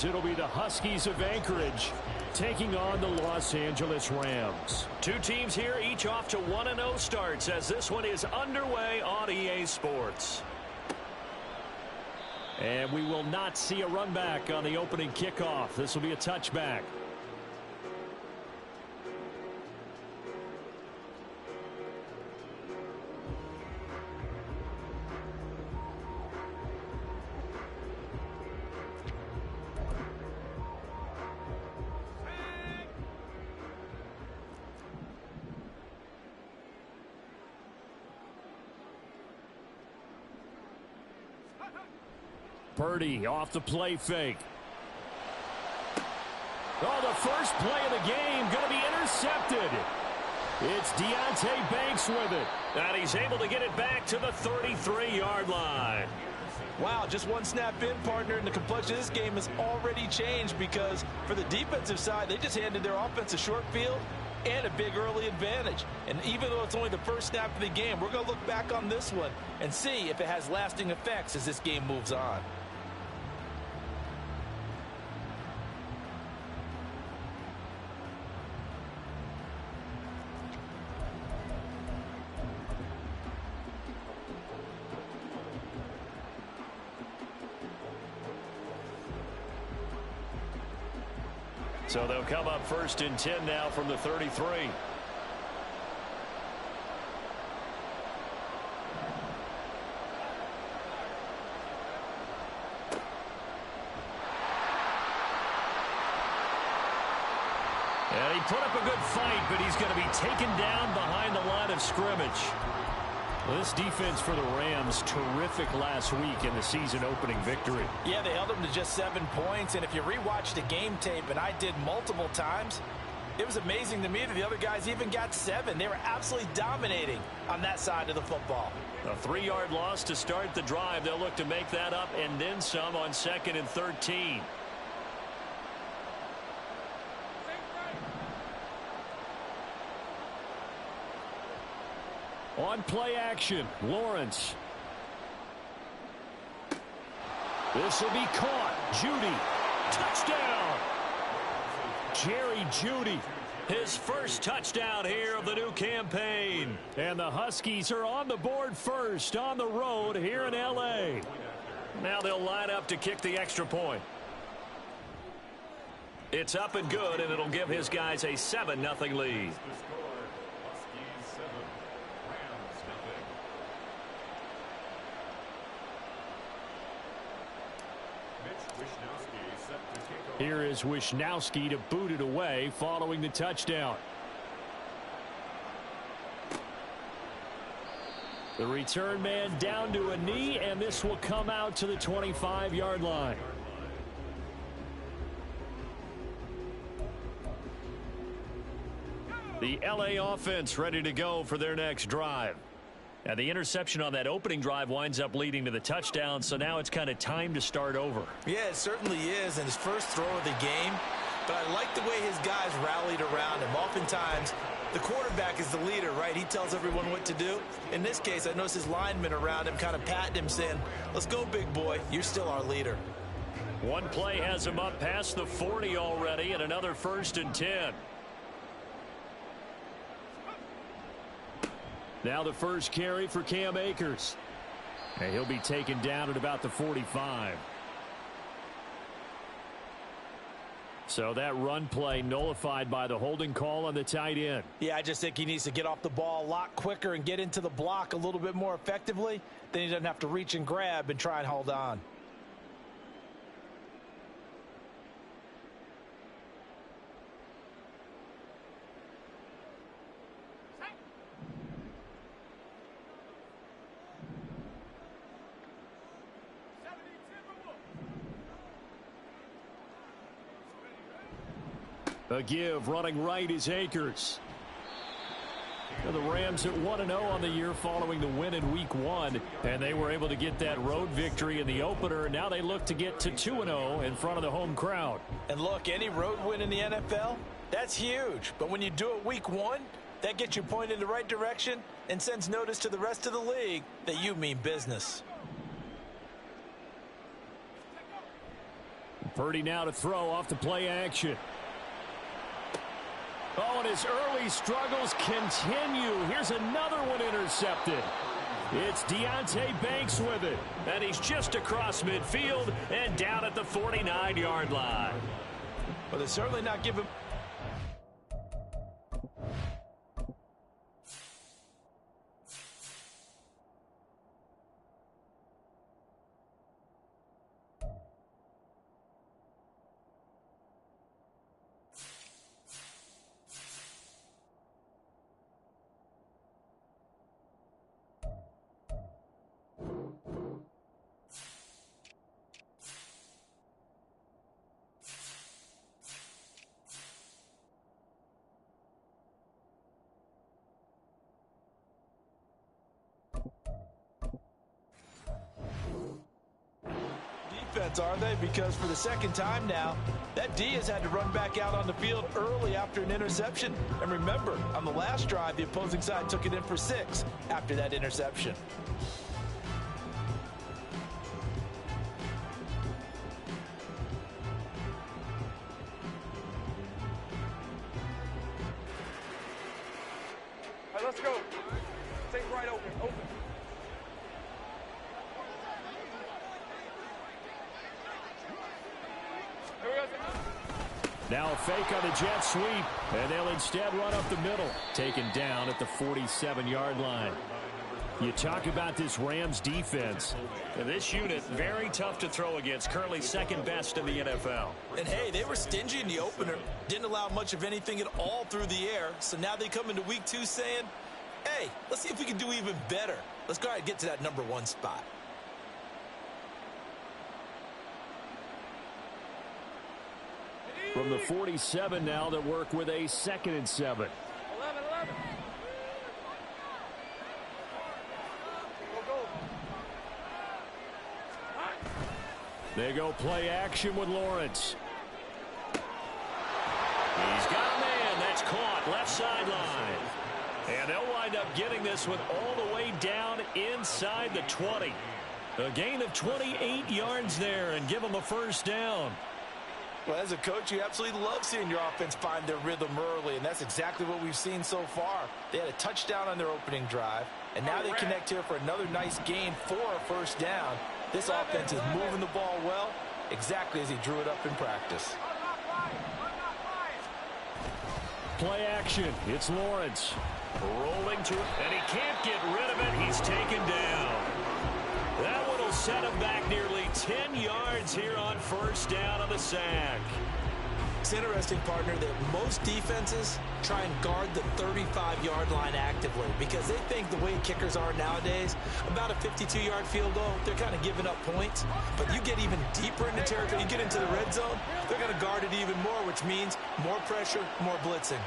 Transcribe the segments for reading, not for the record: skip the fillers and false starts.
It'll be the Huskies of Anchorage taking on the Los Angeles Rams. Two teams here, each off to 1-0 starts as this one is underway on EA Sports. And we will not see a run back on the opening kickoff. This will be a touchback. Purdy off the play fake. Oh, the first play of the game going to be intercepted. It's Deonte Banks with it. And he's able to get it back to the 33-yard line. Wow, just one snap in, partner, and the complexion of this game has already changed because for the defensive side, they just handed their offense a short field and a big early advantage. And even though it's only the first snap of the game, we're going to look back on this one and see if it has lasting effects as this game moves on. So they'll come up 1st and 10 now from the 33. And he put up a good fight, but he's going to be taken down behind the line of scrimmage. Well, this defense for the Rams, terrific last week in the season-opening victory. Yeah, they held them to just 7 points, and if you rewatch the game tape, and I did multiple times, it was amazing to me that the other guys even got 7. They were absolutely dominating on that side of the football. A 3-yard loss to start the drive. They'll look to make that up and then some on 2nd and 13. On play action, Lawrence. This will be caught. Judy. Touchdown. Jerry Judy. His first touchdown here of the new campaign. And the Huskies are on the board first on the road here in L.A. Now they'll line up to kick the extra point. It's up and good, and it'll give his guys a 7-0 lead. Here is Wishnowsky to boot it away following the touchdown. The return man down to a knee, and this will come out to the 25-yard line. The LA offense ready to go for their next drive. Now the interception on that opening drive winds up leading to the touchdown, so now it's kind of time to start over. Yeah, it certainly is, and his first throw of the game. But I like the way his guys rallied around him. Oftentimes, the quarterback is the leader, right? He tells everyone what to do. In this case, I noticed his linemen around him kind of patting him, saying, let's go, big boy. You're still our leader. One play has him up past the 40 already, and another 1st and 10. Now the first carry for Cam Akers. And he'll be taken down at about the 45. So that run play nullified by the holding call on the tight end. Yeah, I just think he needs to get off the ball a lot quicker and get into the block a little bit more effectively. Then he doesn't have to reach and grab and try and hold on. A give running right is Akers. The Rams at 1-0 on the year following the win in Week 1, and they were able to get that road victory in the opener. Now they look to get to 2-0 in front of the home crowd. And look, any road win in the NFL, that's huge. But when you do it Week 1, that gets you pointed in the right direction and sends notice to the rest of the league that you mean business. Purdy now to throw off the play action. Oh, and his early struggles continue. Here's another one intercepted. It's Deonte Banks with it. And he's just across midfield and down at the 49-yard line. Well, they're certainly not giving... are they? Because for the second time now, that D has had to run back out on the field early after an interception. And remember, on the last drive, the opposing side took it in for 6 after that interception. All right, let's go. Take right open. Now a fake on the jet sweep, and they'll instead run up the middle. Taken down at the 47-yard line. You talk about this Rams defense. And this unit, very tough to throw against, currently second best in the NFL. And hey, they were stingy in the opener, didn't allow much of anything at all through the air. So now they come into week 2 saying, hey, let's see if we can do even better. Let's go ahead and get to that number 1 spot. From the 47 now, they work with a 2nd and 7. 11. Go. They go play action with Lawrence. He's got a man. That's caught left sideline. And they'll wind up getting this one all the way down inside the 20. A gain of 28 yards there and give them a first down. Well, as a coach, you absolutely love seeing your offense find their rhythm early, and that's exactly what we've seen so far. They had a touchdown on their opening drive, and now they connect here for another nice gain for a first down. This offense is moving the ball well, exactly as he drew it up in practice. Play action. It's Lawrence. Rolling to it, and he can't get rid of it. He's taken down. That one will set him back nearly 10 yards here on first down on the sack. It's interesting, partner, that most defenses try and guard the 35-yard line actively because they think the way kickers are nowadays, about a 52-yard field goal, they're kind of giving up points. But you get even deeper in the territory, you get into the red zone, they're going to guard it even more, which means more pressure, more blitzing.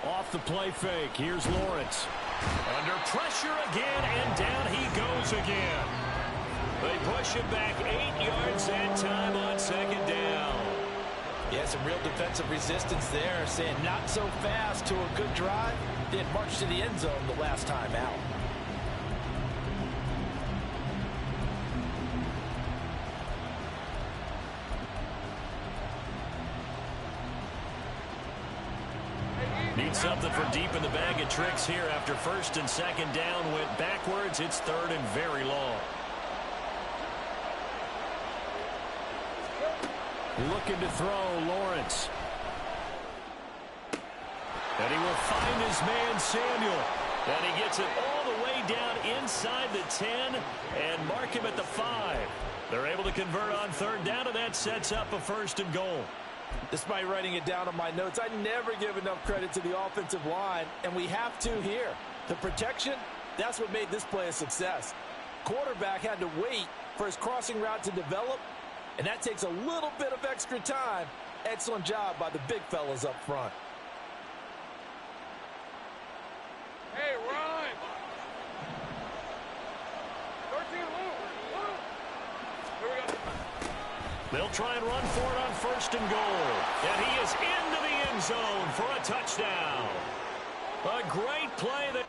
Off the play fake. Here's Lawrence. Under pressure again, and down he goes again. They push him back 8 yards that time on second down. Yeah, some real defensive resistance there, saying not so fast to a good drive. Did march to the end zone the last time out. Need something for deep in the bag of tricks here after first and second down went backwards. It's third and very long. Looking to throw, Lawrence. And he will find his man, Samuel. And he gets it all the way down inside the 10 and mark him at the 5. They're able to convert on third down, and that sets up a first and goal. Despite writing it down on my notes, I never give enough credit to the offensive line, and we have to here. The protection, that's what made this play a success. Quarterback had to wait for his crossing route to develop, and that takes a little bit of extra time. Excellent job by the big fellas up front. Hey, run! 13, Lou. Here we go. They'll try and run for it on first and goal. And he is into the end zone for a touchdown. A great play there.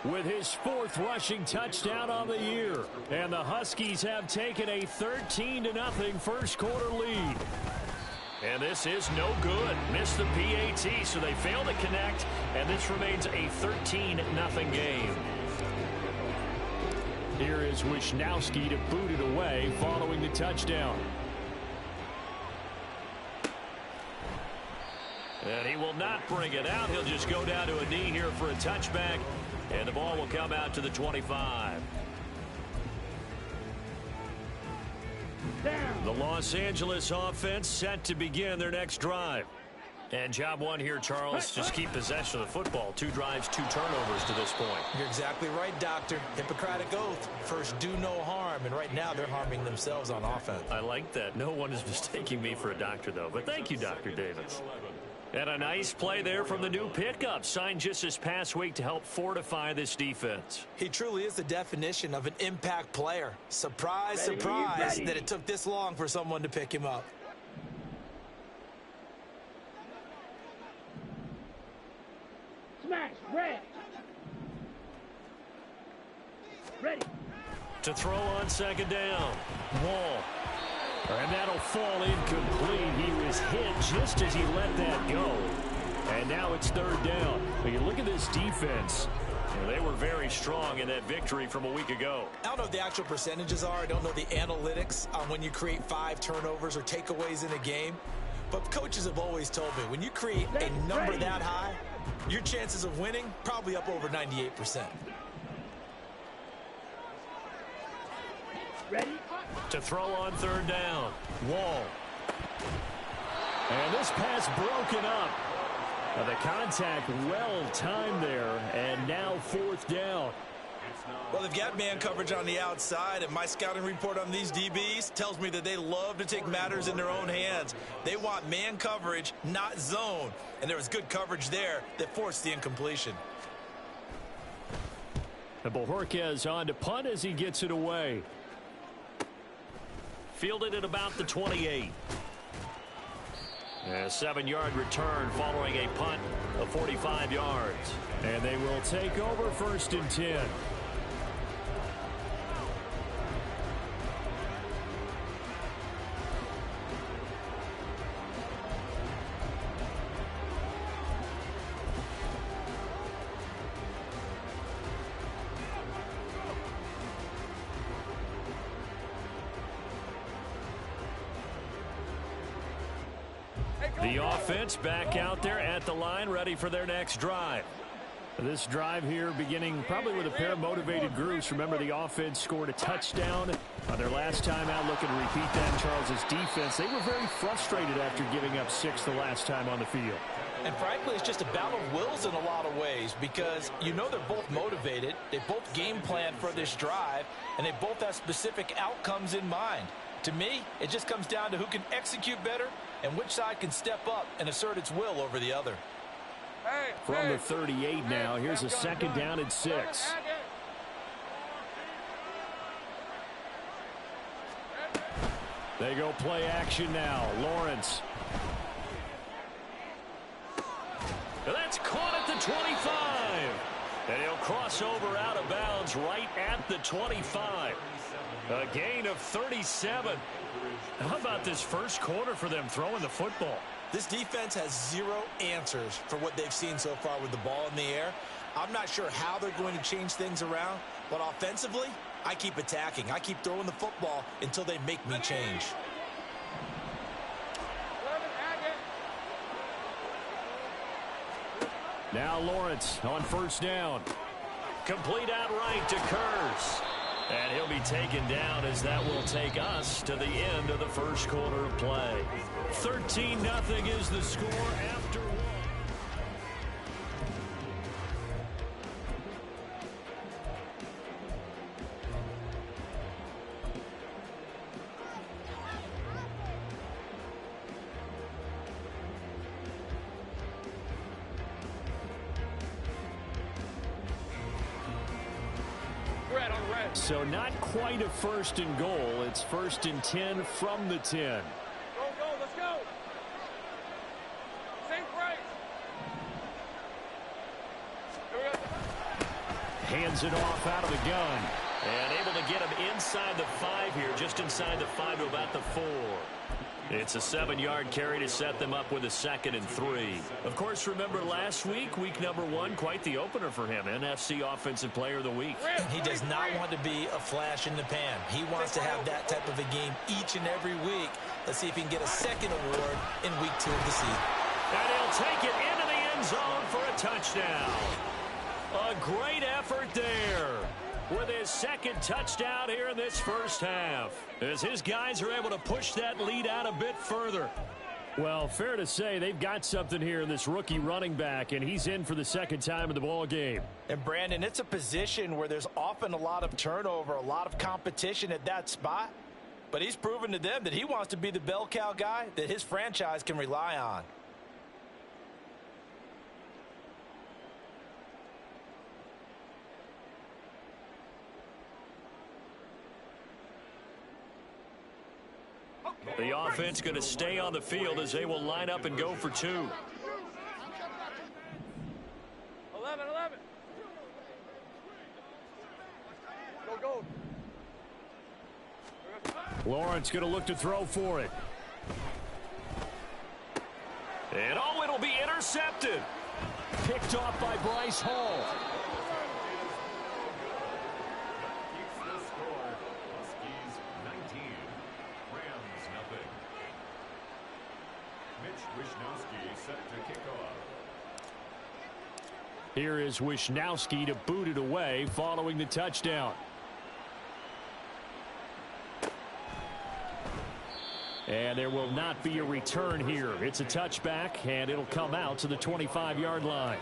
with his 4th rushing touchdown on the year. And the Huskies have taken a 13-0 first quarter lead. And this is no good. Missed the PAT, so they fail to connect, and this remains a 13-0 game. Here is Wisnowski to boot it away following the touchdown. And he will not bring it out. He'll just go down to a knee here for a touchback, and the ball will come out to the 25. The Los Angeles offense set to begin their next drive. And job one here, Charles, just keep possession of the football. 2 drives, 2 turnovers to this point. You're exactly right, Doctor. Hippocratic oath. First, do no harm. And right now, they're harming themselves on offense. I like that. No one is mistaking me for a doctor, though. But thank you, Dr. Davis. And a nice play there from the new pickup, signed just this past week to help fortify this defense. He truly is the definition of an impact player. Surprise, surprise that it took this long for someone to pick him up. Smash, red. Ready. To throw on second down. Wall. And that'll fall incomplete. He was hit just as he let that go. And now it's 3rd down. When you look at this defense, They were very strong in that victory from a week ago. I don't know what the actual percentages are. I don't know the analytics on when you create 5 turnovers or takeaways in a game. But coaches have always told me, when you create a number that high, your chances of winning probably up over 98%. Ready? To throw on 3rd down. Wall. And this pass broken up. Now the contact well timed there, and now 4th down. Well, they've got man coverage on the outside, and my scouting report on these DBs tells me that they love to take matters in their own hands. They want man coverage, not zone. And there was good coverage there that forced the incompletion. And Bojorquez on to punt as he gets it away. Fielded at about the 28. A 7-yard return following a punt of 45 yards. And they will take over 1st and 10. The offense back out there at the line, ready for their next drive. This drive here beginning probably with a pair of motivated groups. Remember, the offense scored a touchdown on their last time out. Looking to repeat that in Charles's defense. They were very frustrated after giving up 6 the last time on the field. And frankly, it's just a battle of wills in a lot of ways, because you know they're both motivated. They both game plan for this drive, and they both have specific outcomes in mind. To me, it just comes down to who can execute better and which side can step up and assert its will over the other. From the 38 now, here's a 2nd down and 6. They go play action now. Lawrence. That's caught at the 25. And he'll cross over out of bounds right at the 25. A gain of 37. How about this first quarter for them throwing the football? This defense has 0 answers for what they've seen so far with the ball in the air. I'm not sure how they're going to change things around, but offensively, I keep attacking. I keep throwing the football until they make me change. Now Lawrence on 1st down. Complete outright to Kurz. And he'll be taken down as that will take us to the end of the first quarter of play. 13-0 is the score after 1. So not quite a 1st and goal. It's 1st and 10 from the 10. Go, let's go. Same price. Here we Hands it off out of the gun. And able to get him inside the 5 here, just inside the 5 to about the 4. It's a 7-yard carry to set them up with a 2nd and 3. Of course, remember last week, week number 1, quite the opener for him. NFC Offensive Player of the Week. He does not want to be a flash in the pan. He wants to have that type of a game each and every week. Let's see if he can get a 2nd award in week 2 of the season. And he'll take it into the end zone for a touchdown. A great effort there with his 2nd touchdown here in this first half, as his guys are able to push that lead out a bit further. Well, fair to say they've got something here in this rookie running back, and he's in for the 2nd time in the ball game. And Brandon, it's a position where there's often a lot of turnover, a lot of competition at that spot. But he's proven to them that he wants to be the bell cow guy that his franchise can rely on. The offense going to stay on the field as they will line up and go for 2. 11, 11. Go. Lawrence going to look to throw for it. And it'll be intercepted. Picked off by Bryce Hall. Here is Wishnowski to boot it away following the touchdown. And there will not be a return here. It's a touchback, and it'll come out to the 25-yard line.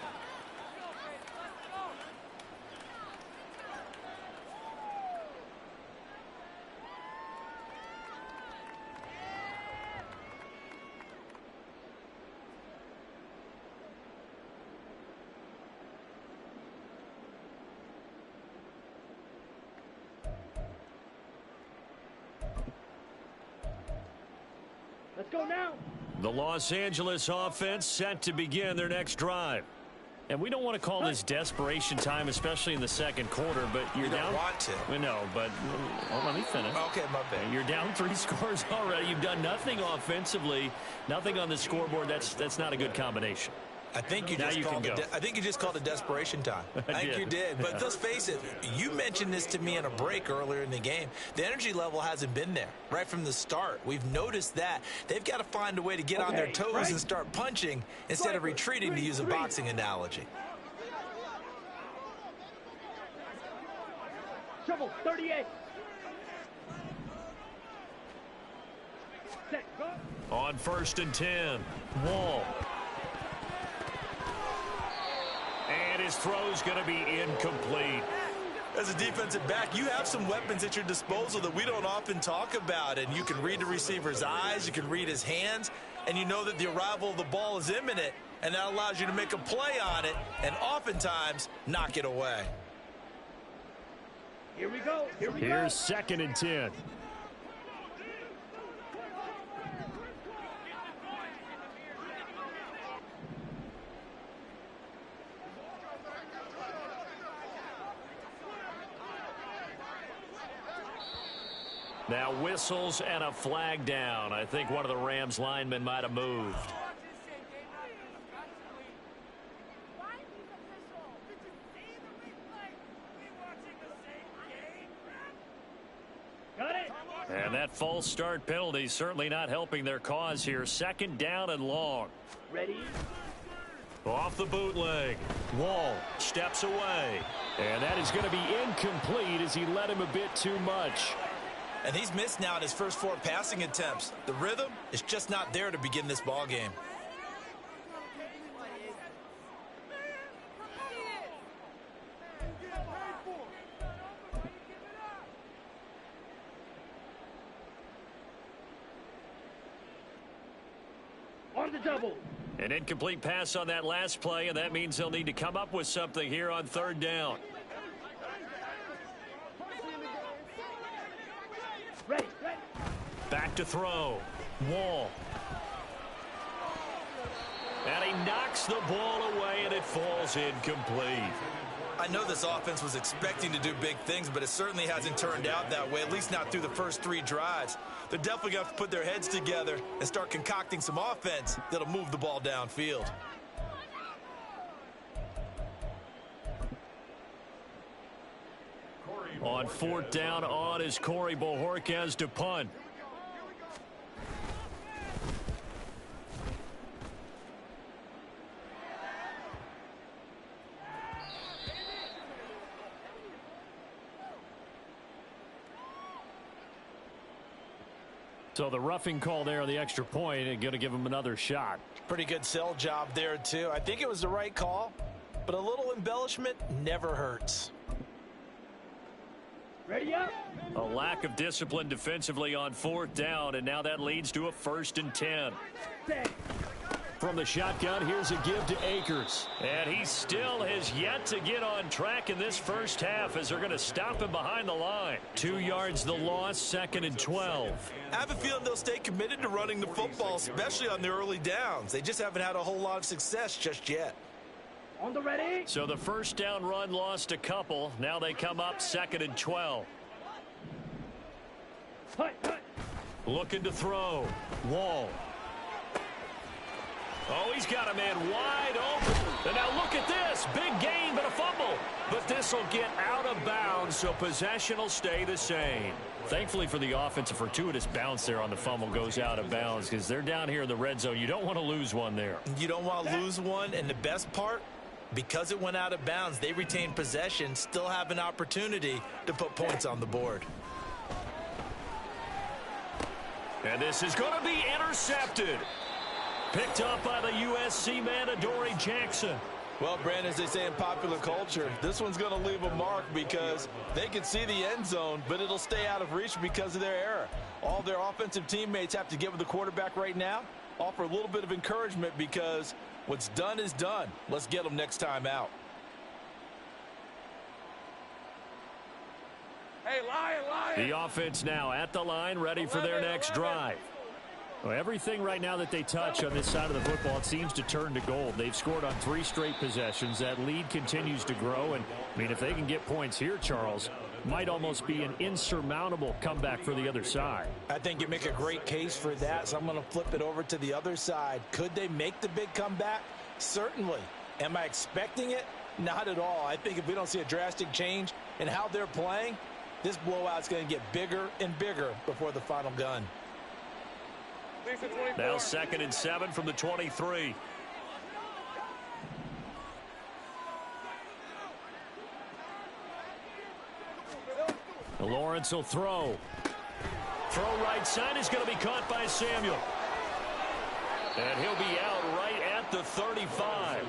Let's go now. The Los Angeles offense set to begin their next drive. And we don't want to call this desperation time, especially in the 2nd quarter, but you're You down. don't want to. We know, but let me finish. Okay, my bad. You're down 3 scores already. You've done nothing offensively, nothing on the scoreboard. That's not a good combination. I think you Now just you called can it. I think you just called it desperation time. I think you did. But let's face it. You mentioned this to me in a break earlier in the game. The energy level hasn't been there right from the start. We've noticed that they've got to find a way to get on their toes and start punching instead of retreating, to use a boxing analogy. Trouble, 38. Set, go. On 1st and 10, Wall. And his throw's going to be incomplete. As a defensive back, you have some weapons at your disposal that we don't often talk about. And you can read the receiver's eyes, you can read his hands, and you know that the arrival of the ball is imminent, and that allows you to make a play on it and oftentimes knock it away. Here we go. Here's 2nd and 10. Now whistles and a flag down. I think one of the Rams linemen might have moved. Got it. And that false start penalty certainly not helping their cause here. 2nd down and long. Ready. Off the bootleg. Wall steps away. And that is going to be incomplete as he led him a bit too much. And he's missed now in his first 4 passing attempts. The rhythm is just not there to begin this ball game. On the double. An incomplete pass on that last play, and that means they'll need to come up with something here on 3rd down. Ready. Back to throw. Wall. And he knocks the ball away, and it falls incomplete. I know this offense was expecting to do big things, but it certainly hasn't turned out that way, at least not through the first 3 drives. They're definitely going to have to put their heads together and start concocting some offense that'll move the ball downfield. On 4th down on is Corey Bojorquez to punt. So the roughing call there on the extra point and going to give him another shot. Pretty good sell job there, too. I think it was the right call, but a little embellishment never hurts. Ready up. A lack of discipline defensively on 4th down, and now that leads to a 1st and 10. Set. From the shotgun, here's a give to Akers. And he still has yet to get on track in this first half as they're going to stop him behind the line. 2 yards the loss, 2nd and 12. I have a feeling they'll stay committed to running the football, especially on the early downs. They just haven't had a whole lot of success just yet. On the ready. So the first down run lost a couple. Now they come up 2nd and 12. Hut, hut. Looking to throw. Wall. Oh, he's got a man wide open. And now look at this. Big gain, but a fumble. But this will get out of bounds, so possession will stay the same. Thankfully for the offense, a fortuitous bounce there on the fumble goes out of bounds because they're down here in the red zone. You don't want to lose one there. You don't want to lose one, and the best part, because it went out of bounds, they retain possession, still have an opportunity to put points on the board. And this is going to be intercepted. Picked up by the USC man, Adoree Jackson. Well, Brandon, as they say in popular culture, this one's going to leave a mark because they can see the end zone, but it'll stay out of reach because of their error. All their offensive teammates have to get with the quarterback right now, offer a little bit of encouragement because what's done is done. Let's get them next time out. Hey, Lion. The offense now at the line, ready for their next drive. Well, everything right now that they touch on this side of the football, it seems to turn to gold. They've scored on 3 straight possessions. That lead continues to grow. And, I mean, if they can get points here, Charles, might almost be an insurmountable comeback for the other side. I think you make a great case for that, so I'm going to flip it over to the other side. Could they make the big comeback? Certainly. Am I expecting it? Not at all. I think if we don't see a drastic change in how they're playing, this blowout's going to get bigger and bigger before the final gun. Now 2nd and 7 from the 23. Lawrence will throw. Throw right side is going to be caught by Samuel. And he'll be out right at the 35.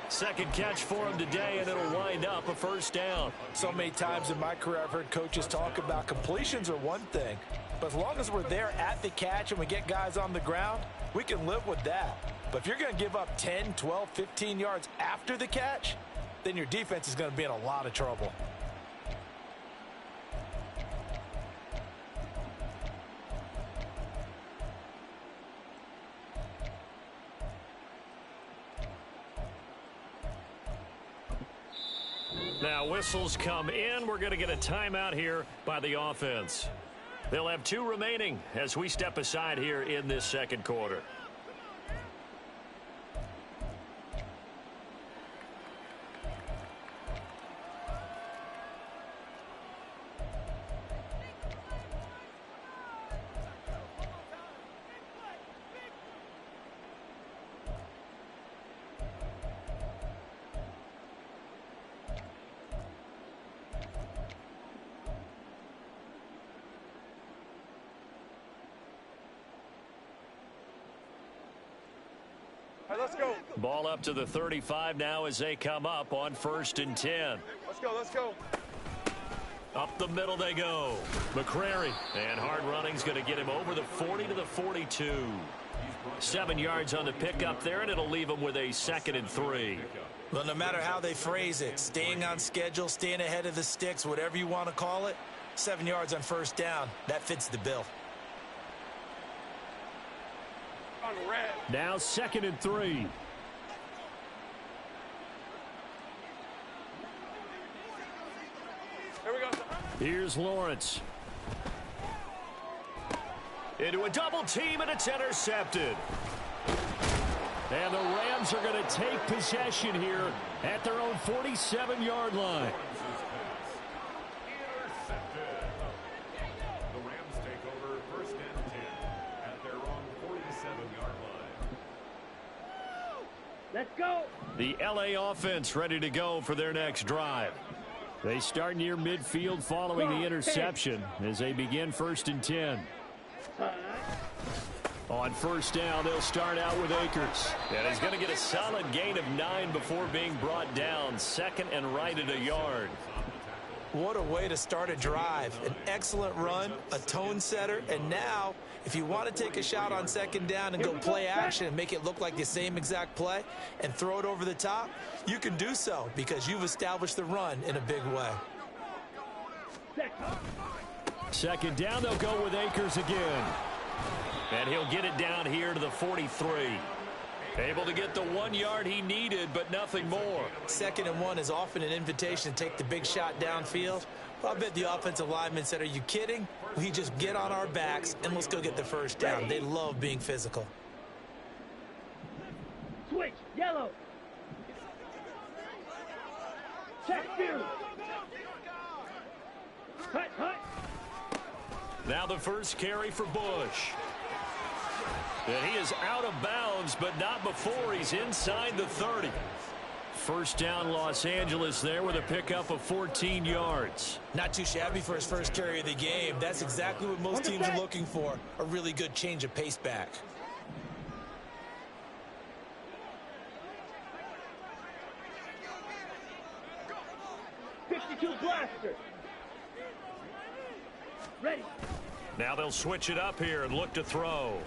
Second catch for him today, and it'll wind up a 1st down. So many times in my career I've heard coaches talk about completions are one thing, but as long as we're there at the catch and we get guys on the ground, we can live with that. But if you're going to give up 10, 12, 15 yards after the catch, then your defense is going to be in a lot of trouble. Now whistles come in. We're going to get a timeout here by the offense. They'll have 2 remaining as we step aside here in this 2nd quarter. All right, let's go. Ball up to the 35 now as they come up on 1st and 10. Let's go. Up the middle they go. McCrary. And hard running's going to get him over the 40 to the 42. 7 yards on the pickup there, and it'll leave him with a 2nd and 3. Well, no matter how they phrase it, staying on schedule, staying ahead of the sticks, whatever you want to call it, 7 yards on 1st down, that fits the bill. Now 2nd and 3. Here's Lawrence. Into a double team, and it's intercepted. And the Rams are going to take possession here at their own 47-yard line. The Rams take over 1st and 10 at their own 47-yard line. Let's go. The LA offense ready to go for their next drive. They start near midfield following the interception as they begin 1st and 10. On 1st down, they'll start out with Akers. And he's going to get a solid gain of 9 before being brought down. 2nd and right at a yard. What a way to start a drive. An excellent run, a tone setter, and now if you want to take a shot on 2nd down and go play action and make it look like the same exact play and throw it over the top, you can do so because you've established the run in a big way. 2nd down, they'll go with Akers again. And he'll get it down here to the 43. Able to get the 1 yard he needed, but nothing more. 2nd and 1 is often an invitation to take the big shot downfield. Well, I bet the offensive lineman said, are you kidding? We just get on our backs and let's go get the 1st down. They love being physical. Switch. Yellow. Check field. Hut, hut. Now the first carry for Bush. And he is out of bounds, but not before he's inside the 30. 1st down, Los Angeles there with a pickup of 14 yards. Not too shabby for his first carry of the game. That's exactly what most teams are looking for, a really good change of pace back. .52 blaster. Ready. Now they'll switch it up here and look to throw.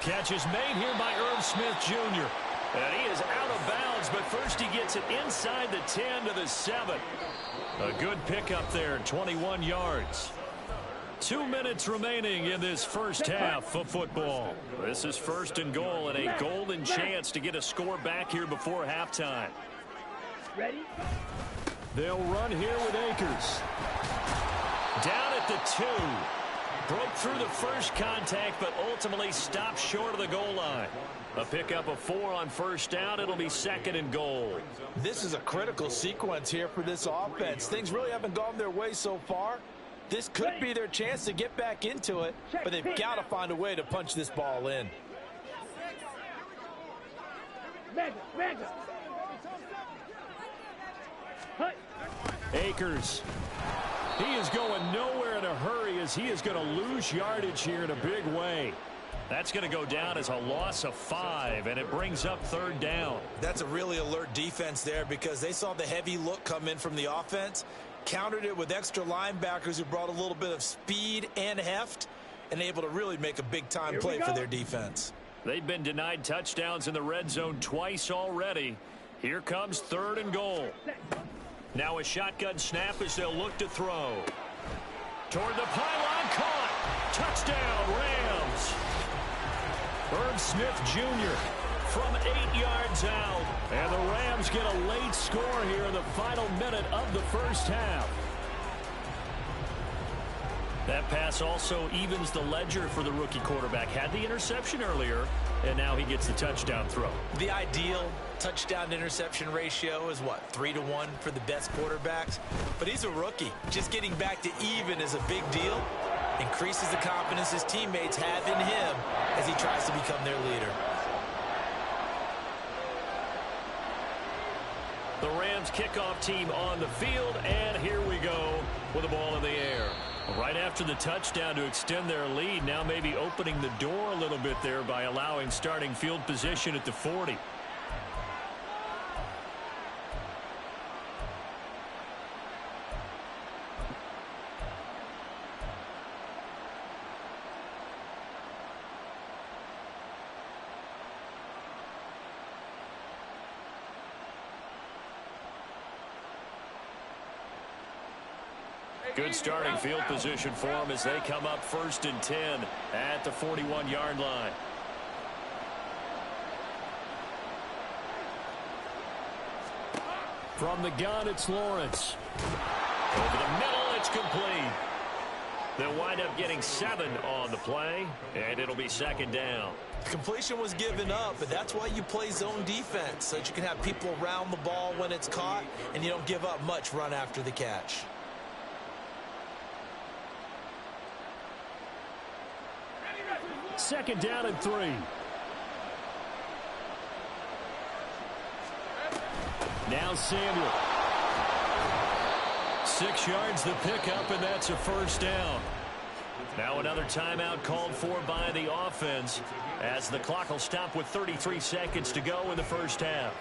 Catch is made here by Irv Smith, Jr. And he is out of bounds, but first he gets it inside the 10 to the 7. A good pickup there, 21 yards. 2 minutes remaining in this first half of football. This is 1st and goal and a golden chance to get a score back here before halftime. Ready. They'll run here with Akers. Down at the 2. Broke through the first contact, but ultimately stopped short of the goal line. A pickup of 4 on 1st down. It'll be 2nd and goal. This is a critical sequence here for this offense. Things really haven't gone their way so far. This could be their chance to get back into it, but they've got to find a way to punch this ball in. Mega. Hut. Akers. He is going nowhere in a hurry as he is going to lose yardage here in a big way. That's going to go down as a loss of 5, and it brings up 3rd down. That's a really alert defense there because they saw the heavy look come in from the offense, countered it with extra linebackers who brought a little bit of speed and heft, and able to really make a big-time play for their defense. They've been denied touchdowns in the red zone twice already. Here comes 3rd and goal. Now a shotgun snap as they'll look to throw. Toward the pylon, caught. Touchdown, Rams. Irv Smith, Jr. from 8 yards out. And the Rams get a late score here in the final minute of the first half. That pass also evens the ledger for the rookie quarterback. Had the interception earlier, and now he gets the touchdown throw. The ideal touchdown-interception ratio is, what, 3-to-1 for the best quarterbacks? But he's a rookie. Just getting back to even is a big deal. Increases the confidence his teammates have in him as he tries to become their leader. The Rams kickoff team on the field, and here we go with the ball in the air. Right after the touchdown to extend their lead, now maybe opening the door a little bit there by allowing starting field position at the 40. Good starting field position for them as they come up 1st and 10 at the 41-yard line. From the gun, it's Lawrence. Over the middle, it's complete. They'll wind up getting 7 on the play, and it'll be second down. Completion was given up, but that's why you play zone defense, so that you can have people around the ball when it's caught, and you don't give up much run after the catch. Second down and 3. Now Samuel. 6 yards the pickup, and that's a first down. Now another timeout called for by the offense as the clock will stop with 33 seconds to go in the first half.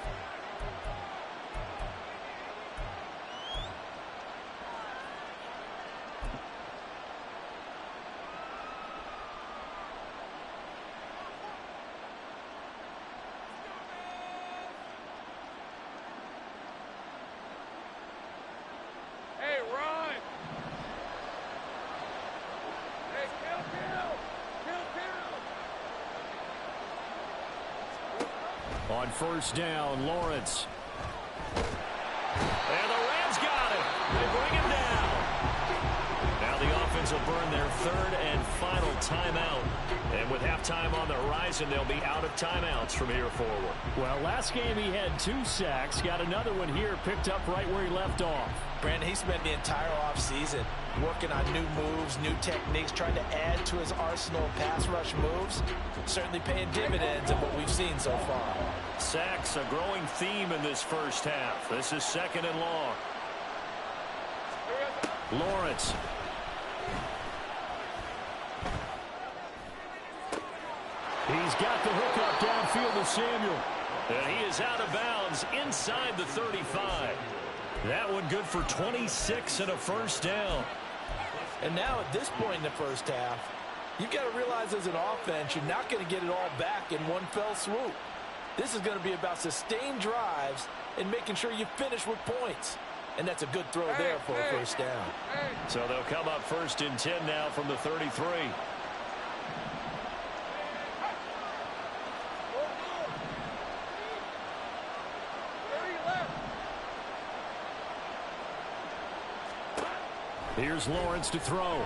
On first down, Lawrence. And the Rams got it. They bring him down. Now the offense will burn their third and final timeout. And with halftime on the horizon, they'll be out of timeouts from here forward. Well, last game he had 2 sacks. Got another one here, picked up right where he left off. Brandon, he spent the entire offseason working on new moves, new techniques, trying to add to his arsenal of pass rush moves. Certainly paying dividends in what we've seen so far. Sacks, a growing theme in this first half. This is second and long. Lawrence. He's got the hook up downfield to Samuel. And he is out of bounds inside the 35. That one good for 26 and a first down. And now at this point in the first half, you've got to realize as an offense, you're not going to get it all back in one fell swoop. This is going to be about sustained drives and making sure you finish with points. And that's a good throw there for a first down. So they'll come up first and 10 now from the 33. Here's Lawrence to throw.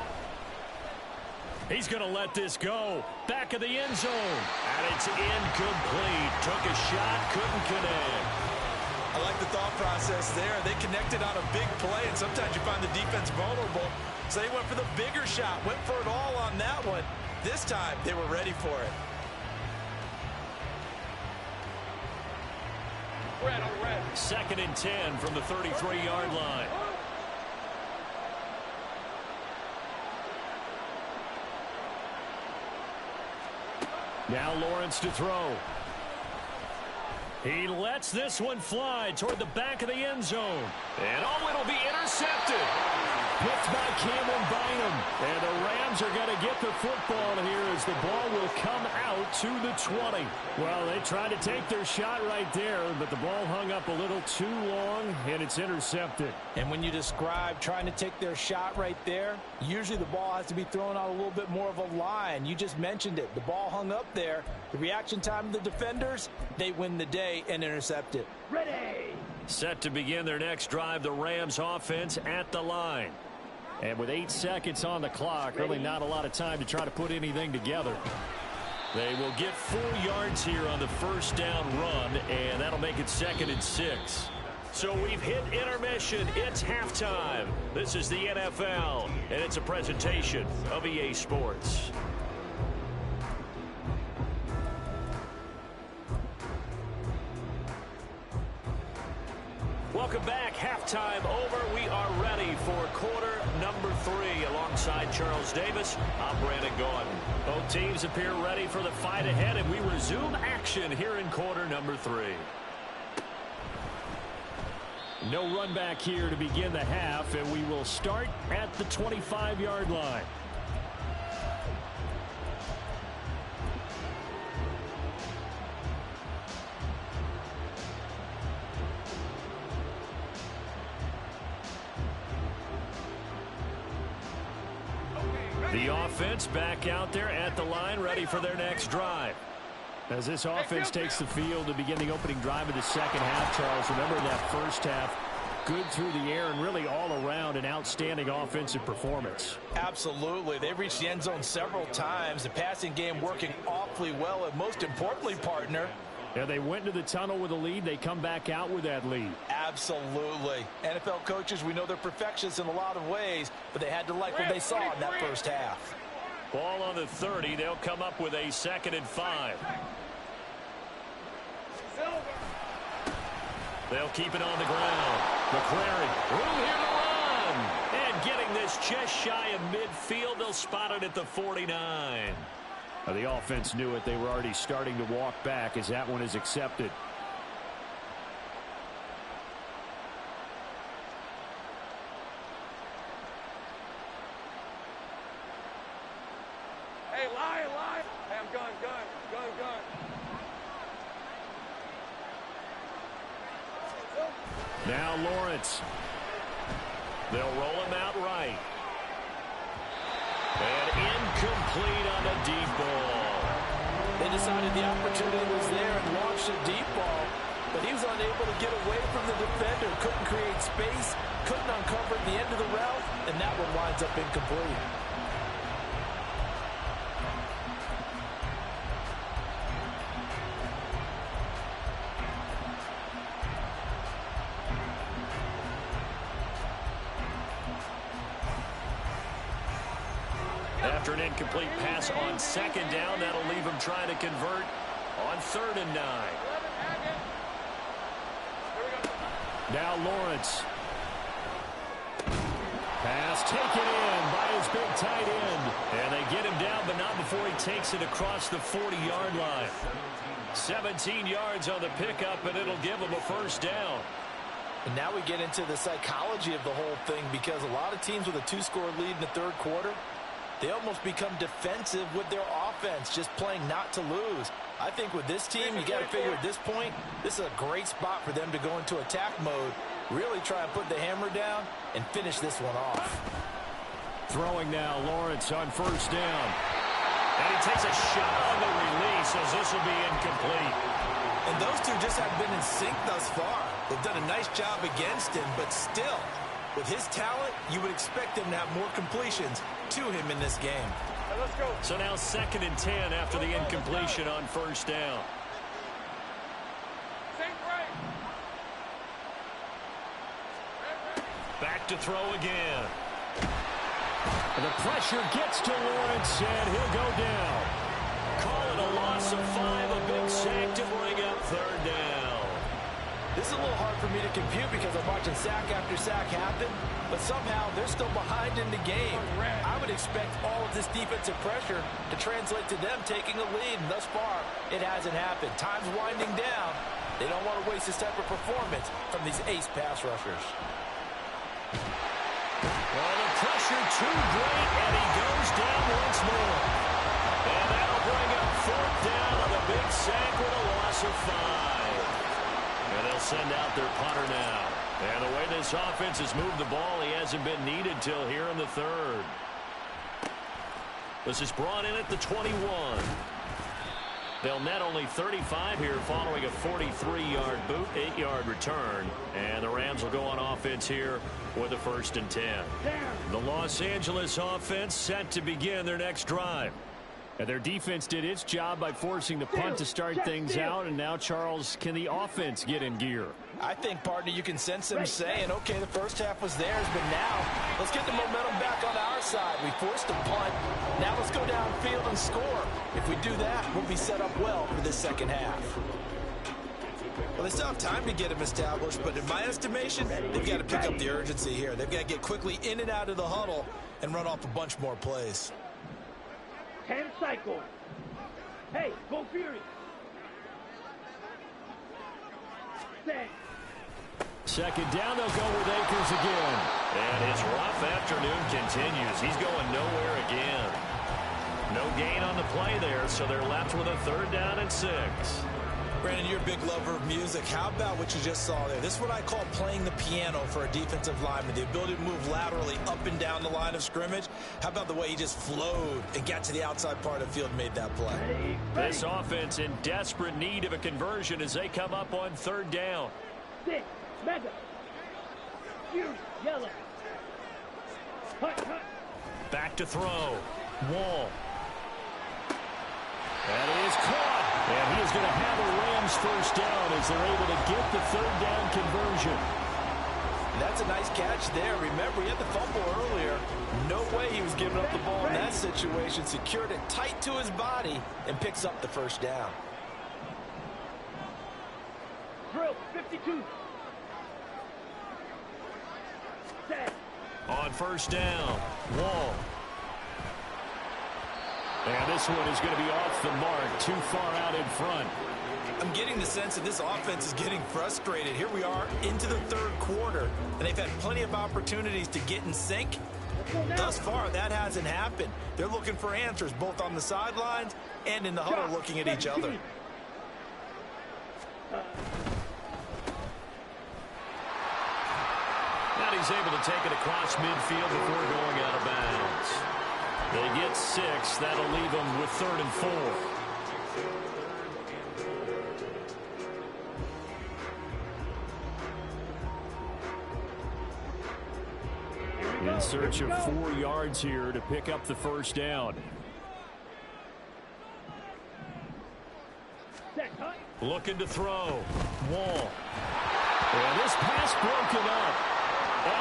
He's going to let this go. Back of the end zone. And it's incomplete. Took a shot, couldn't connect. I like the thought process there. They connected on a big play, and sometimes you find the defense vulnerable. So they went for the bigger shot, went for it all on that one. This time, they were ready for it. Second and 10 from the 33-yard line. Now Lawrence to throw. He lets this one fly toward the back of the end zone. And oh, it'll be intercepted. Picked by Cameron Bynum. And the Rams are going to get the football here as the ball will come out to the 20. Well, they tried to take their shot right there, but the ball hung up a little too long, and it's intercepted. And when you describe trying to take their shot right there, usually the ball has to be thrown out a little bit more of a line. You just mentioned it. The ball hung up there. The reaction time of the defenders, they win the day and intercept it. Ready. Set to begin their next drive, the Rams offense at the line. And with 8 seconds on the clock, really not a lot of time to try to put anything together. They will get 4 yards here on the first down run, and that'll make it second and 6. So we've hit intermission. It's halftime. This is the NFL, and it's a presentation of EA Sports. Welcome back. Halftime over. We are ready for quarter number 3. Alongside Charles Davis, I'm Brandon Gordon. Both teams appear ready for the fight ahead, and we resume action here in quarter number 3. No run back here to begin the half, and we will start at the 25-yard line. The offense back out there at the line, ready for their next drive. As this offense takes the field to begin the opening drive of the second half, Charles, remember in that first half, good through the air and really all around an outstanding offensive performance. Absolutely. They've reached the end zone several times. The passing game working awfully well, and most importantly, partner, yeah, they went into the tunnel with a lead. They come back out with that lead. absolutely. NFL coaches, we know they're perfectionists in a lot of ways, but they had to like what they saw in that first half. Ball on the 30. They'll come up with a 2nd and 5. They'll keep it on the ground. McCrary, room here to run. And getting this just shy of midfield. They'll spot it at the 49. The offense knew it. They were already starting to walk back as that one is accepted. Hey, lie. Hey, I'm gun. Now Lawrence. They'll roll him out right. And incomplete on a deep ball. They decided the opportunity was there and launched a deep ball, but he was unable to get away from the defender, couldn't create space, couldn't uncover the end of the route, and that one winds up incomplete. After an incomplete pass on 2nd down, that'll leave him trying to convert on 3rd and 9. Now Lawrence. Pass taken in by his big tight end. And they get him down, but not before he takes it across the 40-yard line. 17 yards on the pickup, and it'll give him a 1st down. And now we get into the psychology of the whole thing, because a lot of teams with a 2-score lead in the 3rd quarter, they almost become defensive with their offense, just playing not to lose. I think with this team, you got to figure at this point, this is a great spot for them to go into attack mode, really try and put the hammer down and finish this one off. Throwing now, Lawrence on 1st down. And he takes a shot on the release as this will be incomplete. And those two just haven't been in sync thus far. They've done a nice job against him, but still, with his talent, you would expect him to have more completions to him in this game. Hey, let's go. So now 2nd and 10 after the incompletion on 1st down. Back to throw again. The pressure gets to Lawrence, and he'll go down. Call it a loss of 5, a big sack to bring up 3rd down. This is a little hard for me to compute because I'm watching sack after sack happen, but somehow they're still behind in the game. I would expect all of this defensive pressure to translate to them taking a lead, and thus far, it hasn't happened. Time's winding down. They don't want to waste this type of performance from these ace pass rushers. Well, the pressure too great, and he goes down once more. And that'll bring up 4th down on a big sack with a loss of 5. And they'll send out their punter now. And the way this offense has moved the ball, he hasn't been needed till here in the 3rd. This is brought in at the 21. They'll net only 35 here following a 43-yard boot, 8-yard return. And the Rams will go on offense here with a 1st and 10. The Los Angeles offense set to begin their next drive. And their defense did its job by forcing the punt to start things out. And now, Charles, can the offense get in gear? I think, partner, you can sense them saying, okay, the first half was theirs, but now let's get the momentum back on our side. We forced a punt. Now let's go downfield and score. If we do that, we'll be set up well for this 2nd half. Well, they still have time to get him established, but in my estimation, they've got to pick up the urgency here. They've got to get quickly in and out of the huddle and run off a bunch more plays. 10 cycles. Hey, go Fury. 6. 2nd down, they'll go with Akers again. And his rough afternoon continues. He's going nowhere again. No gain on the play there, so they're left with a 3rd down and 6. Brandon, you're a big lover of music. How about what you just saw there? This is what I call playing the piano for a defensive lineman, the ability to move laterally up and down the line of scrimmage. How about the way he just flowed and got to the outside part of the field and made that play? This offense in desperate need of a conversion as they come up on 3rd down. 6. Mega. Fury, yellow. Hut, hut. Back to throw. Wall. That is caught. And he is going to have a Rams first down as they're able to get the third down conversion. That's a nice catch there. Remember, he had the fumble earlier. No way he was giving up the ball in that situation. Secured it tight to his body and picks up the first down. Drill, 52. Set. On first down, Wall. And this one is going to be off the mark, too far out in front. I'm getting the sense that this offense is getting frustrated. Here we are into the third quarter, and they've had plenty of opportunities to get in sync. Thus far, that hasn't happened. They're looking for answers both on the sidelines and in the huddle looking at each other. Now he's able to take it across midfield before going out of bounds. They get 6. That'll leave them with 3rd and 4. In search of 4 yards here to pick up the first down. Looking to throw. Wall. And this pass broken up.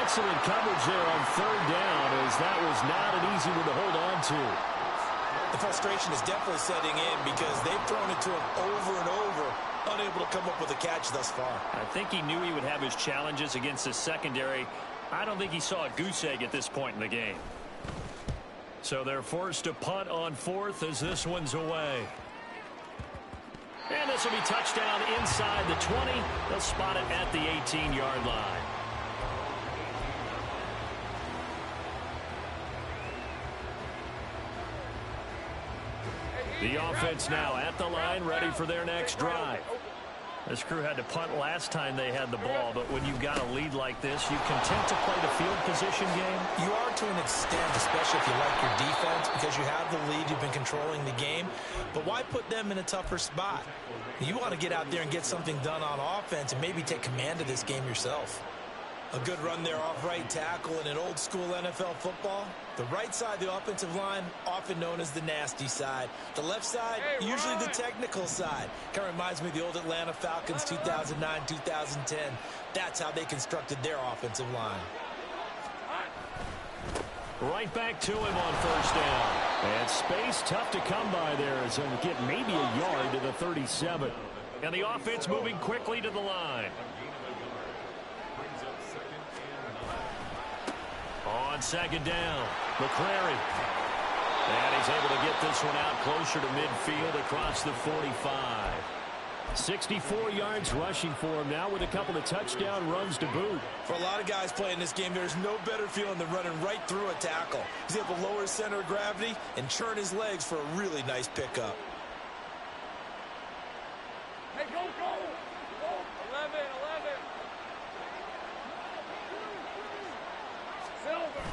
Excellent coverage there on 3rd down, as that was not an easy one to hold on to. The frustration is definitely setting in because they've thrown it to him over and over, unable to come up with a catch thus far. I think he knew he would have his challenges against his secondary. I don't think he saw a goose egg at this point in the game. So they're forced to punt on 4th as this one's away. And this will be touchdown inside the 20. They'll spot it at the 18-yard line. The offense now at the line, ready for their next drive. This crew had to punt last time they had the ball, but when you've got a lead like this, you content to play the field position game? You are to an extent, especially if you like your defense, because you have the lead, you've been controlling the game. But why put them in a tougher spot? You want to get out there and get something done on offense and maybe take command of this game yourself. A good run there off right tackle in an old school NFL football. The right side of the offensive line, often known as the nasty side. The left side, usually the technical side. Kind of reminds me of the old Atlanta Falcons 2009-2010. That's how they constructed their offensive line. Right back to him on first down. And space tough to come by there as he'll get maybe a yard to the 37. And the offense moving quickly to the line. On second down, McCrary. And he's able to get this one out closer to midfield across the 45. 64 yards rushing for him now with a couple of touchdown runs to boot. For a lot of guys playing this game, there's no better feeling than running right through a tackle. He's able to lower his center of gravity and churn his legs for a really nice pickup. Hey, go, go! Go! 11, 11. Silver.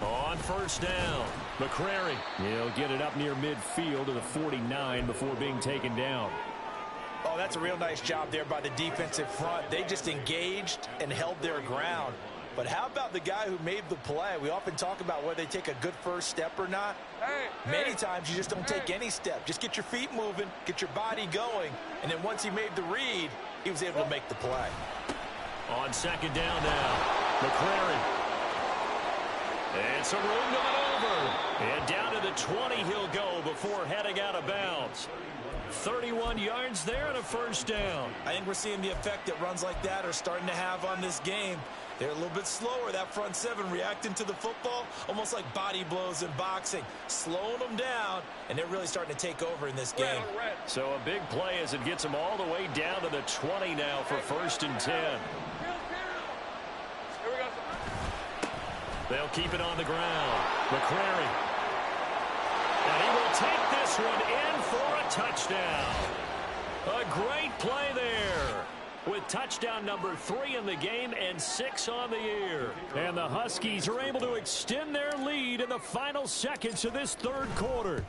On first down, McCrary. He'll get it up near midfield to the 49 before being taken down. Oh, that's a real nice job there by the defensive front. They just engaged and held their ground. But how about the guy who made the play? We often talk about whether they take a good first step or not. Many times you just don't take any step. Just get your feet moving, get your body going, and then once he made the read, he was able to make the play. On second down now, McCrary. And some room going over. And down to the 20 he'll go before heading out of bounds. 31 yards there and a first down. I think we're seeing the effect that runs like that are starting to have on this game. They're a little bit slower, that front seven, reacting to the football, almost like body blows in boxing, slowing them down, and they're really starting to take over in this game. So a big play as it gets them all the way down to the 20 now for first and 10. They'll keep it on the ground. McCrary. And he will take this one in for a touchdown. A great play there, with touchdown number 3 in the game and 6 on the year. And the Huskies are able to extend their lead in the final seconds of this third quarter.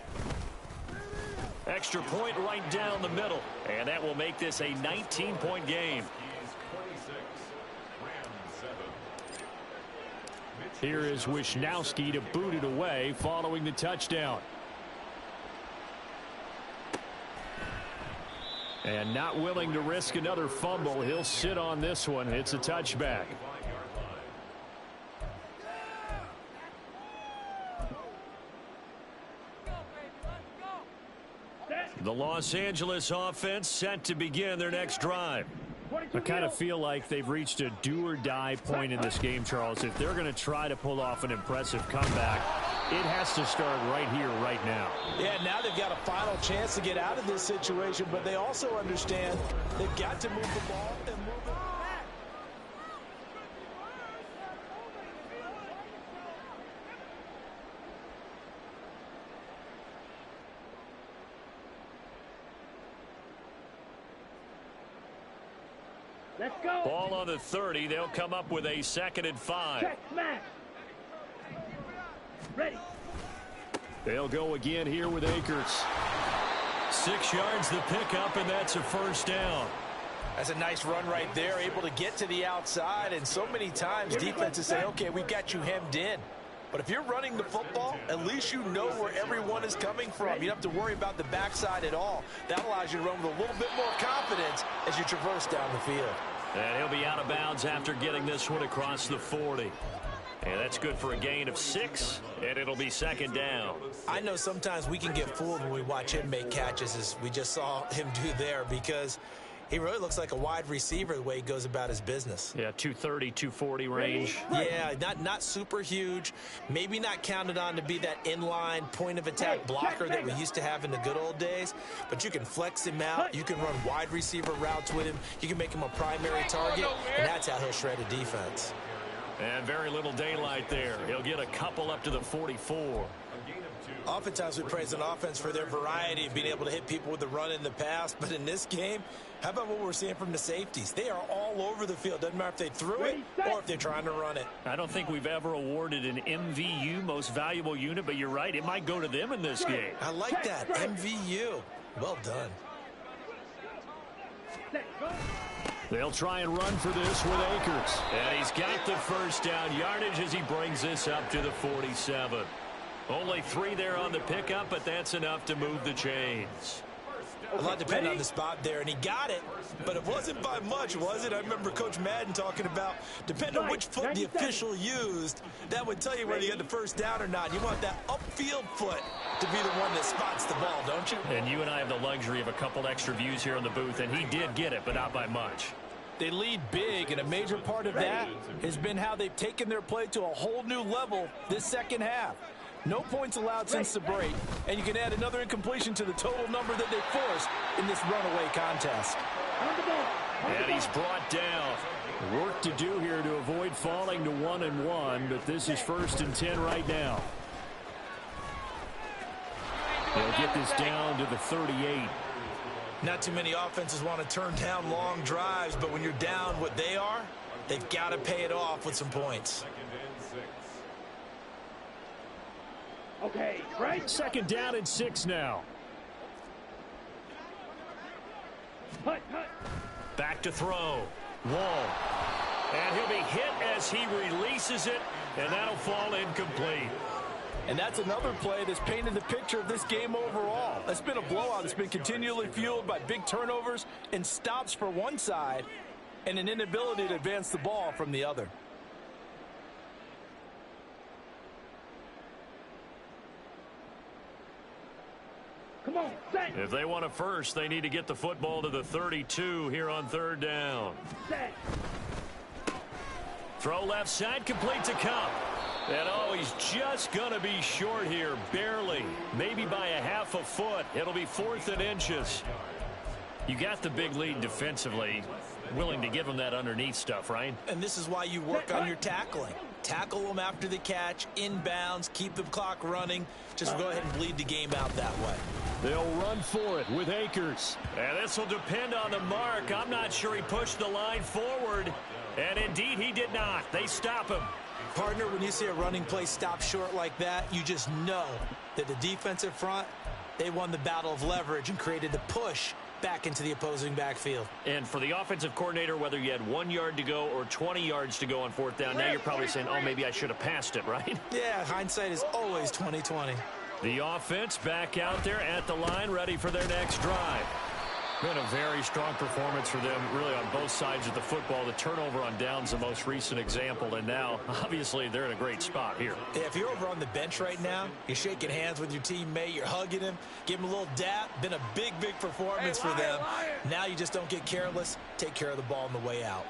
Extra point right down the middle, and that will make this a 19-point game. Here is Wisnowski to boot it away following the touchdown. And not willing to risk another fumble. He'll sit on this one. It's a touchback. The Los Angeles offense set to begin their next drive. I kind of feel like they've reached a do-or-die point in this game, Charles. If they're going to try to pull off an impressive comeback, it has to start right here, right now. Yeah, now they've got a final chance to get out of this situation, but they also understand they've got to move the ball and move it. Let's go. Ball on the 30. They'll come up with a 2nd and 5. Check, smash. Ready. They'll go again here with Akers. 6 yards the pickup, and that's a first down. That's a nice run right there, able to get to the outside, and so many times defenses say, okay, we've got you hemmed in. But if you're running the football, at least you know where everyone is coming from. You don't have to worry about the backside at all. That allows you to run with a little bit more confidence as you traverse down the field. And he'll be out of bounds after getting this one across the 40. And that's good for a gain of 6, and it'll be 2nd down. I know sometimes we can get fooled when we watch him make catches, as we just saw him do there, because he really looks like a wide receiver the way he goes about his business. Yeah, 230, 240 range. Yeah, not super huge. Maybe not counted on to be that inline point-of-attack blocker that we used to have in the good old days. But you can flex him out. You can run wide receiver routes with him. You can make him a primary target, and that's how he'll shred a defense. And very little daylight there. He'll get a couple up to the 44. Oftentimes we praise an offense for their variety of being able to hit people with the run in the past. But in this game, how about what we're seeing from the safeties? They are all over the field. Doesn't matter if they threw it or if they're trying to run it. I don't think we've ever awarded an MVU, most valuable unit, but you're right. It might go to them in this game. I like that. MVU. Well done. They'll try and run for this with Akers. And he's got the first down yardage as he brings this up to the 47. Only 3 there on the pickup, but that's enough to move the chains. A lot depended on the spot there, and he got it, but it wasn't by much, was it? I remember Coach Madden talking about, depending on which foot the official used, that would tell you whether you had the first down or not. You want that upfield foot to be the one that spots the ball, don't you? And you and I have the luxury of a couple extra views here in the booth, and he did get it, but not by much. They lead big, and a major part of that has been how they've taken their play to a whole new level this second half. No points allowed since the break, and you can add another incompletion to the total number that they forced in this runaway contest. And he's brought down. Work to do here to avoid falling to 1-1, but this is 1st and 10 right now. They'll get this down to the 38. Not too many offenses want to turn down long drives, but when you're down what they are, they've got to pay it off with some points. Okay, right. 2nd down and 6 now. Hut, hut. Back to throw. Wall. And he'll be hit as he releases it, and that'll fall incomplete. And that's another play that's painted the picture of this game overall. It's been a blowout. It's been continually fueled by big turnovers and stops for one side and an inability to advance the ball from the other. Come on, set. If they want a first, they need to get the football to the 32 here on 3rd down. Set. Throw left side, complete to Cup. And oh, he's just going to be short here, barely, maybe by a half a foot. It'll be 4th and inches. You got the big lead defensively, willing to give him that underneath stuff, right? And this is why you work on your tackling. Tackle them after the catch, inbounds, keep the clock running. Just go ahead and bleed the game out that way. They'll run for it with Akers. And this will depend on the mark. I'm not sure he pushed the line forward. And indeed, he did not. They stop him. Partner, when you see a running play stop short like that, you just know that the defensive front, they won the battle of leverage and created the push back into the opposing backfield. And for the offensive coordinator, whether you had 1 yard to go or 20 yards to go on fourth down, now you're probably saying, oh, maybe I should have passed it, right? Yeah, hindsight is always 20/20. The offense back out there at the line, ready for their next drive. Been a very strong performance for them, really, on both sides of the football. The turnover on downs, the most recent example, and now, obviously, they're in a great spot here. Yeah, if you're over on the bench right now, you're shaking hands with your teammate, you're hugging him, give him a little dap. Been a big, big performance for them. Now you just don't get careless. Take care of the ball on the way out.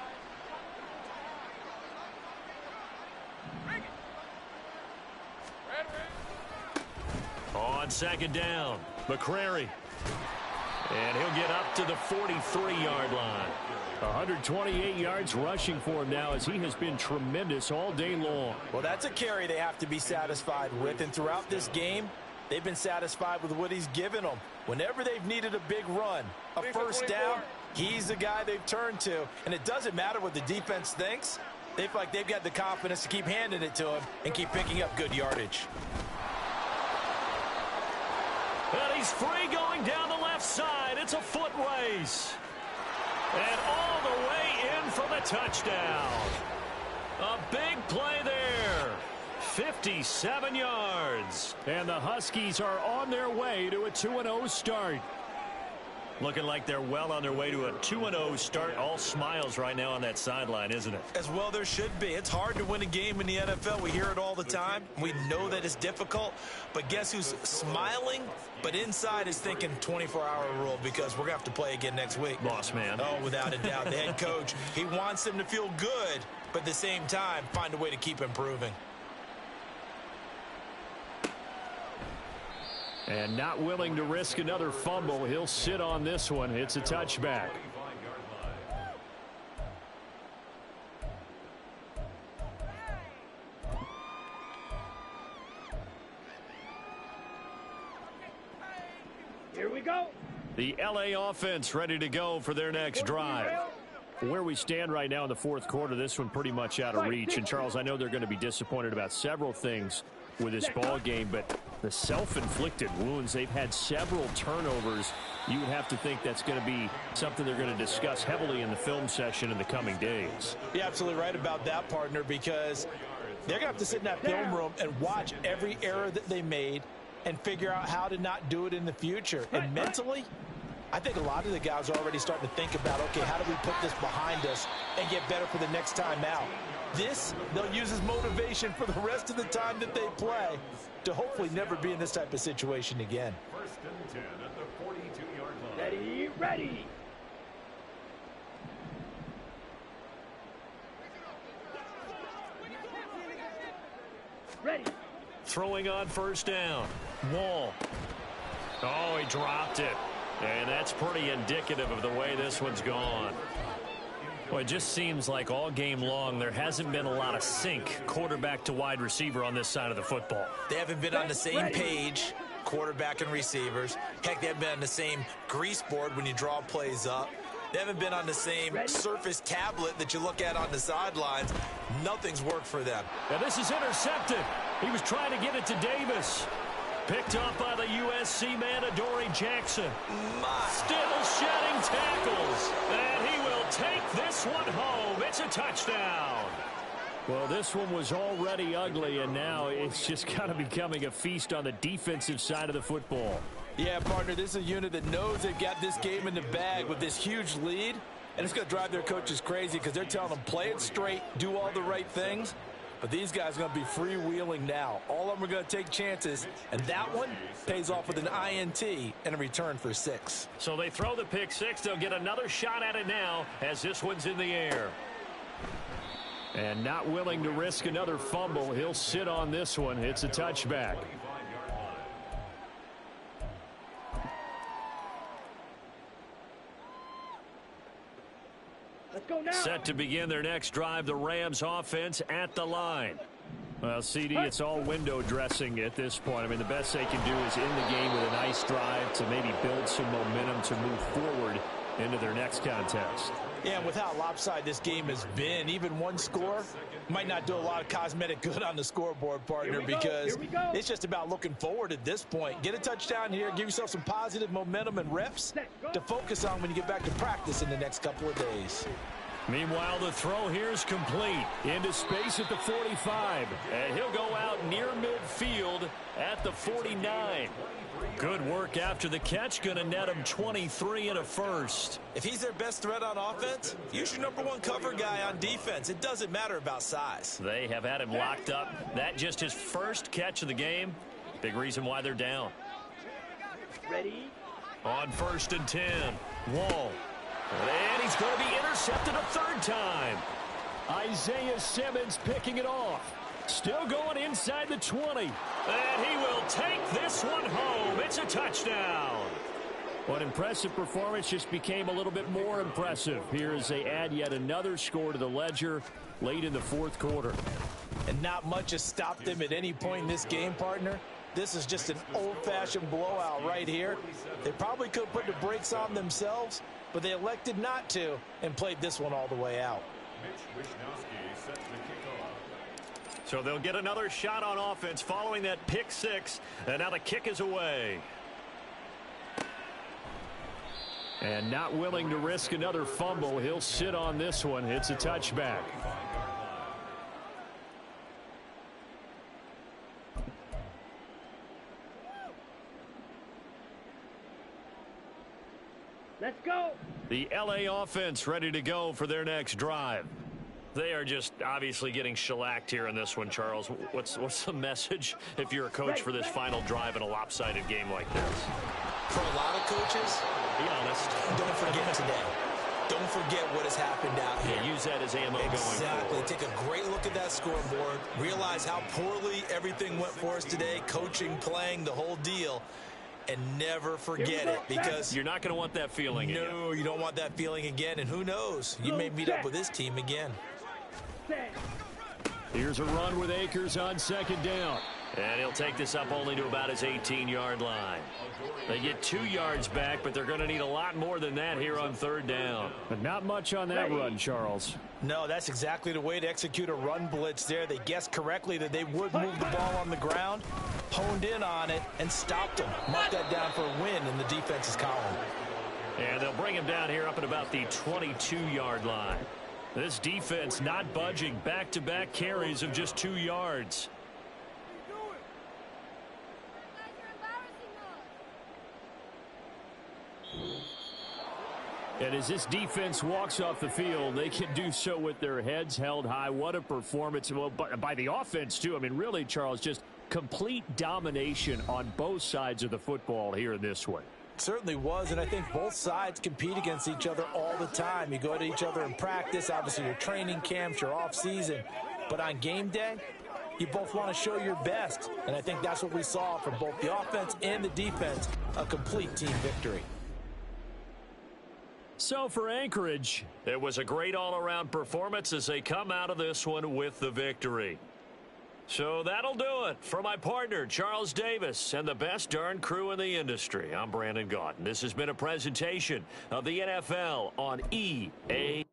On second down, McCrary. And he'll get up to the 43-yard line. 128 yards rushing for him now, as he has been tremendous all day long. Well, that's a carry they have to be satisfied with. And throughout this game, they've been satisfied with what he's given them. Whenever they've needed a big run, a first down, he's the guy they've turned to. And it doesn't matter what the defense thinks. They feel like they've got the confidence to keep handing it to him and keep picking up good yardage. And he's free going down the left side. It's a foot race. And all the way in for the touchdown. A big play there. 57 yards. And the Huskies are on their way to a 2-0 start. Looking like they're well on their way to a 2-0 start. All smiles right now on that sideline, isn't it? As well there should be. It's hard to win a game in the NFL. We hear it all the time. We know that it's difficult. But guess who's smiling, but inside is thinking 24-hour rule, because we're going to have to play again next week. Boss man. Oh, without a doubt. The head coach, he wants them to feel good, but at the same time, find a way to keep improving. And not willing to risk another fumble. He'll sit on this one. It's a touchback. Here we go. The LA offense ready to go for their next drive. Where we stand right now in the fourth quarter, this one pretty much out of reach. And, Charles, I know they're going to be disappointed about several things with this ball game, but the self-inflicted wounds, they've had several turnovers. You would have to think that's going to be something they're going to discuss heavily in the film session in the coming days. You're absolutely right about that, partner, because they're going to have to sit in that film room and watch every error that they made and figure out how to not do it in the future. And mentally, I think a lot of the guys are already starting to think about, okay, how do we put this behind us and get better for the next time out? This, they'll use as motivation for the rest of the time that they play to hopefully never be in this type of situation again. First and 10 at the 42-yard line. Ready, ready. Ready. Throwing on first down. Wall. Oh, he dropped it. And that's pretty indicative of the way this one's gone. Well, it just seems like all game long there hasn't been a lot of sync quarterback to wide receiver on this side of the football. They haven't been on the same page, quarterback and receivers. Heck, they haven't been on the same grease board when you draw plays up. They haven't been on the same surface tablet that you look at on the sidelines. Nothing's worked for them. Now this is intercepted. He was trying to get it to Davis. Picked up by the USC man, Adoree Jackson. Still shedding tackles. And he will take this one home. It's a touchdown. Well, this one was already ugly, and now it's just kind of becoming a feast on the defensive side of the football. Yeah, partner, this is a unit that knows they've got this game in the bag with this huge lead. And it's going to drive their coaches crazy because they're telling them, play it straight, do all the right things. But these guys are going to be freewheeling now. All of them are going to take chances, and that one pays off with an INT and a return for 6. So they throw the pick six. They'll get another shot at it now as this one's in the air. And not willing to risk another fumble. He'll sit on this one. It's a touchback. Let's go now. Set to begin their next drive, the Rams offense at the line. Well, CD, it's all window dressing at this point. I mean, the best they can do is in the game with a nice drive to maybe build some momentum to move forward into their next contest. Yeah, and with how lopsided this game has been, even one score might not do a lot of cosmetic good on the scoreboard, partner, because it's just about looking forward at this point. Get a touchdown here, give yourself some positive momentum and reps to focus on when you get back to practice in the next couple of days. Meanwhile, the throw here is complete. Into space at the 45. And he'll go out near midfield at the 49. Good work after the catch. Going to net him 23 and a first. If he's their best threat on offense, use your #1 cover guy on defense. It doesn't matter about size. They have had him locked up. That just his first catch of the game. Big reason why they're down. Ready? On 1st and 10. Wall. And he's going to be intercepted a third time. Isaiah Simmons picking it off. Still going inside the 20. And he will take this one home. It's a touchdown. What impressive performance just became a little bit more impressive. Here as they add yet another score to the ledger late in the 4th quarter. And not much has stopped them at any point in this game, partner. This is just an old-fashioned blowout right here. They probably could have put the brakes on themselves, but they elected not to and played this one all the way out. So they'll get another shot on offense following that pick 6, and now the kick is away. And not willing to risk another fumble, he'll sit on this one. It's a touchback. Let's go. The LA offense ready to go for their next drive. They are just obviously getting shellacked here in this one, Charles. What's the message if you're a coach for this final drive in a lopsided game like this? For a lot of coaches, be honest. Don't forget today. Don't forget what has happened out here. Yeah, use that as ammo going forward. Exactly. Take a great look at that scoreboard. Realize how poorly everything went for us today. Coaching, playing, the whole deal. And never forget it, because you're not going to want that feeling again. No, you don't want that feeling again. And who knows? You may meet up with this team again. Here's a run with Akers on 2nd down. And he'll take this up only to about his 18-yard line. They get 2 yards back, but they're going to need a lot more than that here on 3rd down. But not much on that run, Charles. No, that's exactly the way to execute a run blitz there. They guessed correctly that they would move the ball on the ground, honed in on it, and stopped them. Mark that down for a win in the defense's column. And they'll bring him down here up at about the 22-yard line. This defense not budging. Back-to-back carries of just 2 yards. And as this defense walks off the field, they can do so with their heads held high. What a performance. Well, by the offense, too. I mean, really, Charles, just complete domination on both sides of the football here in this one. Certainly was, and I think both sides compete against each other all the time. You go to each other in practice, obviously your training camps, your off-season. But on game day, you both want to show your best. And I think that's what we saw from both the offense and the defense, a complete team victory. So for Anchorage, it was a great all-around performance as they come out of this one with the victory. So that'll do it for my partner, Charles Davis, and the best darn crew in the industry. I'm Brandon Gaudin. This has been a presentation of the NFL on EA.